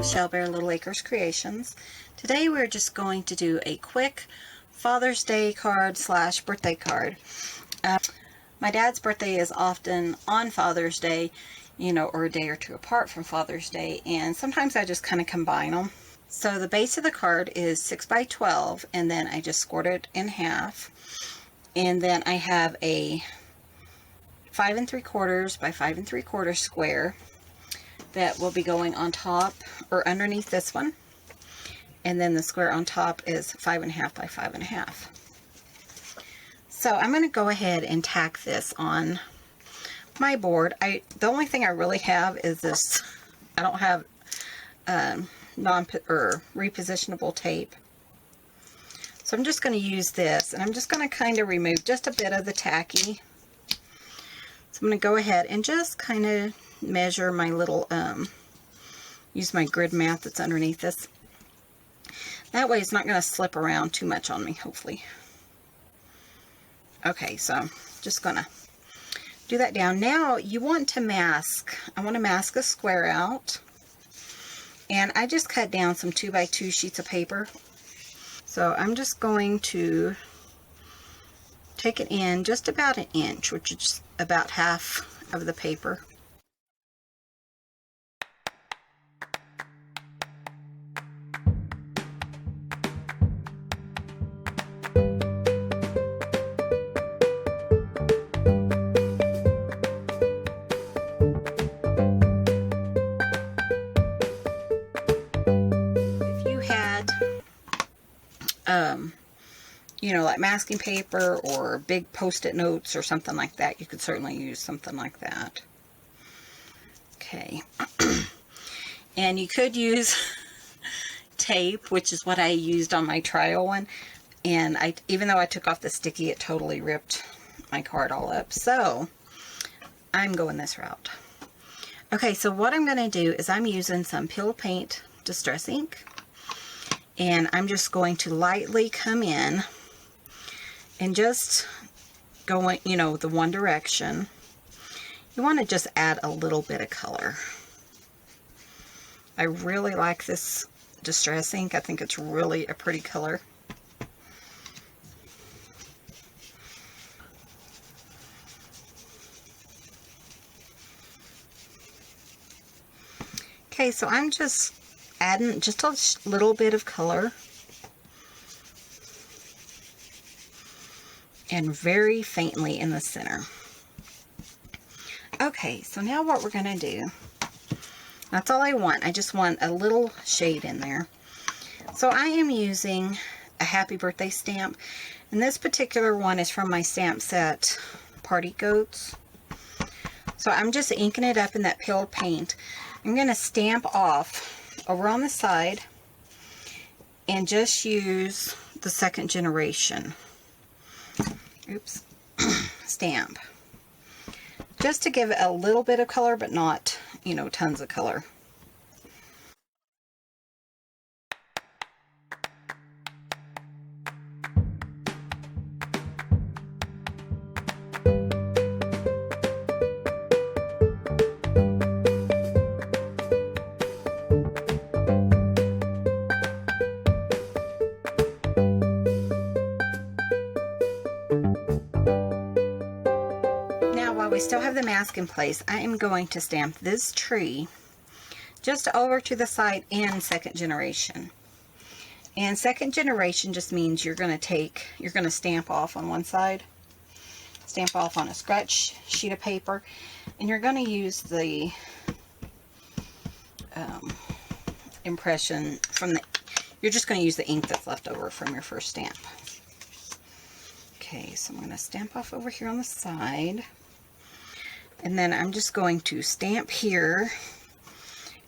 Shell Bear Little Acres Creations. Today we're just going to do a quick Father's Day card slash birthday card. My dad's birthday is often on Father's Day, you know, or a day or two apart from Father's Day, and sometimes I just kind of combine them. So the base of the card is 6 by 12, and then I just scored it in half. And then I have a 5 3/4 by 5 3/4 square that will be going on top or underneath this one, and then the square on top is 5 1/2 by 5 1/2. So I'm going to go ahead and tack this on my board. The only thing I really have is this. I don't have repositionable tape, so I'm just going to use this, and I'm just going to kind of remove just a bit of the tacky. So I'm going to go ahead and just kind of measure my little, use my grid mat that's underneath this. That way it's not going to slip around too much on me, hopefully. Okay, so I'm just going to do that down. Now you want to mask. I want to mask a square out. And I just cut down some 2 by 2 sheets of paper. So I'm just going to take it in just about 1 inch, which is about half of the paper. You know, like masking paper or big post-it notes or something like that, you could certainly use something like that. Okay. And you could use tape, which is what I used on my trial one. And even though I took off the sticky, it totally ripped my card all up. So I'm going this route. Okay, so what I'm going to do is I'm using some Peel Paint Distress ink. And I'm just going to lightly come in and just go, you know, the one direction. You want to just add a little bit of color. I really like this Distress ink. I think it's really a pretty color. Okay, so I'm just adding just a little bit of color, and very faintly in the center. Okay, so now what we're going to do, that's all I want. I just want a little shade in there. So I am using a happy birthday stamp, and this particular one is from my stamp set Party Goats. So I'm just inking it up in that peeled paint. I'm going to stamp off over on the side and just use the 2nd generation stamp, just to give it a little bit of color, but not, you know, tons of color. While we still have the mask in place, I am going to stamp this tree just over to the side in 2nd generation. And 2nd generation just means you're going to stamp off on one side, stamp off on a scratch sheet of paper, and you're going to use the impression from you're just going to use the ink that's left over from your first stamp. Okay, so I'm going to stamp off over here on the side. And then I'm just going to stamp here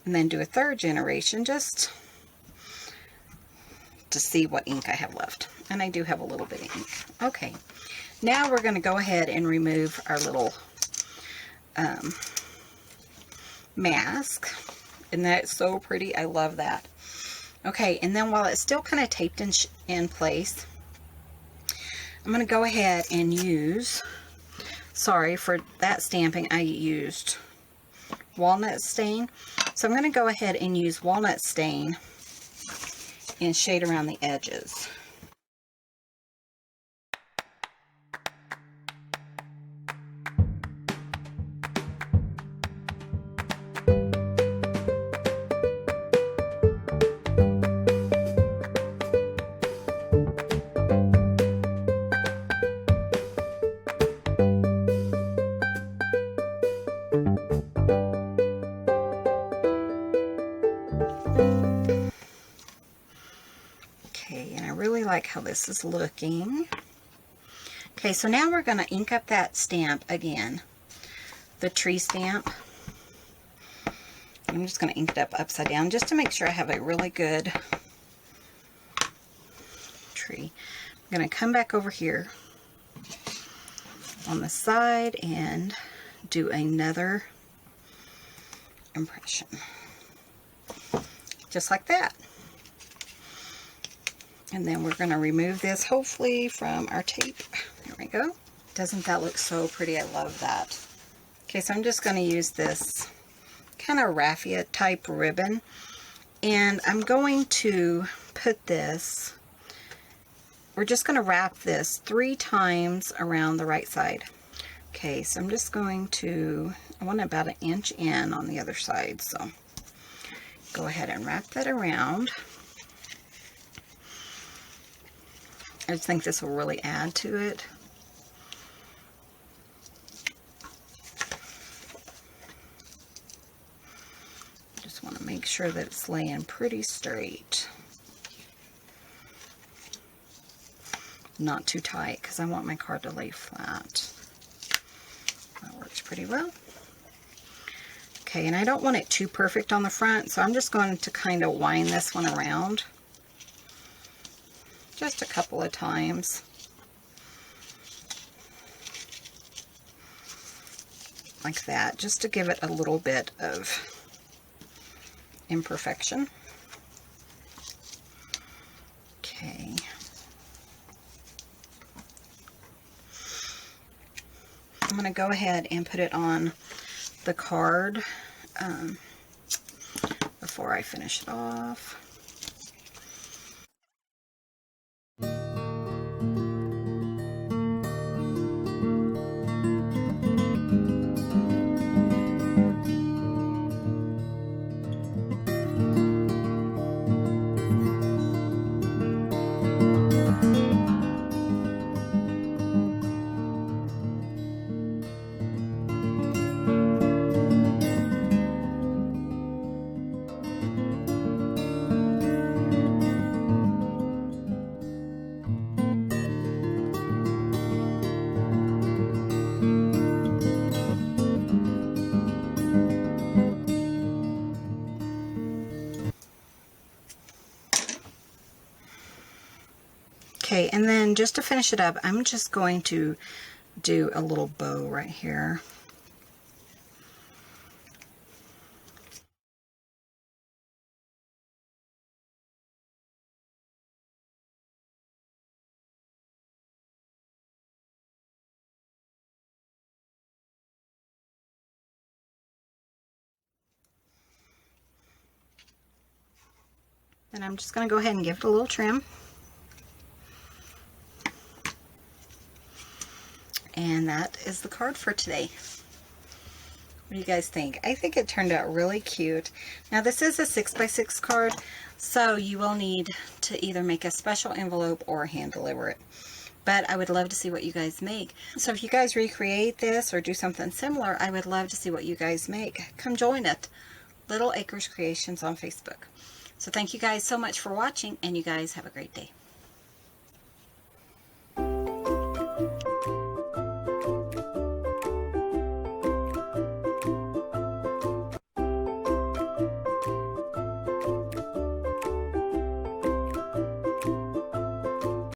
and then do a 3rd generation just to see what ink I have left. And I do have a little bit of ink. Okay, now we're going to go ahead and remove our little mask. And that's so pretty. I love that. Okay, and then while it's still kind of taped in place, I'm going to go ahead and use, sorry for that stamping, I used walnut stain. So I'm going to go ahead and use walnut stain and shade around the edges. Okay, and I really like how this is looking. Okay, so now we're going to ink up that stamp again, the tree stamp. I'm just going to ink it up upside down just to make sure I have a really good tree. I'm going to come back over here on the side and do another impression. Just like that. And then we're going to remove this, hopefully, from our tape. There we go. Doesn't that look so pretty? I love that. Okay, so I'm just going to use this kind of raffia type ribbon. And I'm going to put this, we're just going to wrap this 3 times around the right side. Okay, so I'm just going to, I want about 1 inch in on the other side. So go ahead and wrap that around. I just think this will really add to it. Just want to make sure that it's laying pretty straight. Not too tight because I want my card to lay flat. That works pretty well. Okay, and I don't want it too perfect on the front, so I'm just going to kind of wind this one around. Just a couple of times. Like that, just to give it a little bit of imperfection. Okay. I'm going to go ahead and put it on the card before I finish it off. Okay, and then just to finish it up, I'm just going to do a little bow right here. Then I'm just going to go ahead and give it a little trim. And that is the card for today. What do you guys think? I think it turned out really cute. Now this is a 6x6 card, so you will need to either make a special envelope or hand deliver it. But I would love to see what you guys make. So if you guys recreate this or do something similar, I would love to see what you guys make. Come join it. Little Acres Creations on Facebook. So thank you guys so much for watching, and you guys have a great day.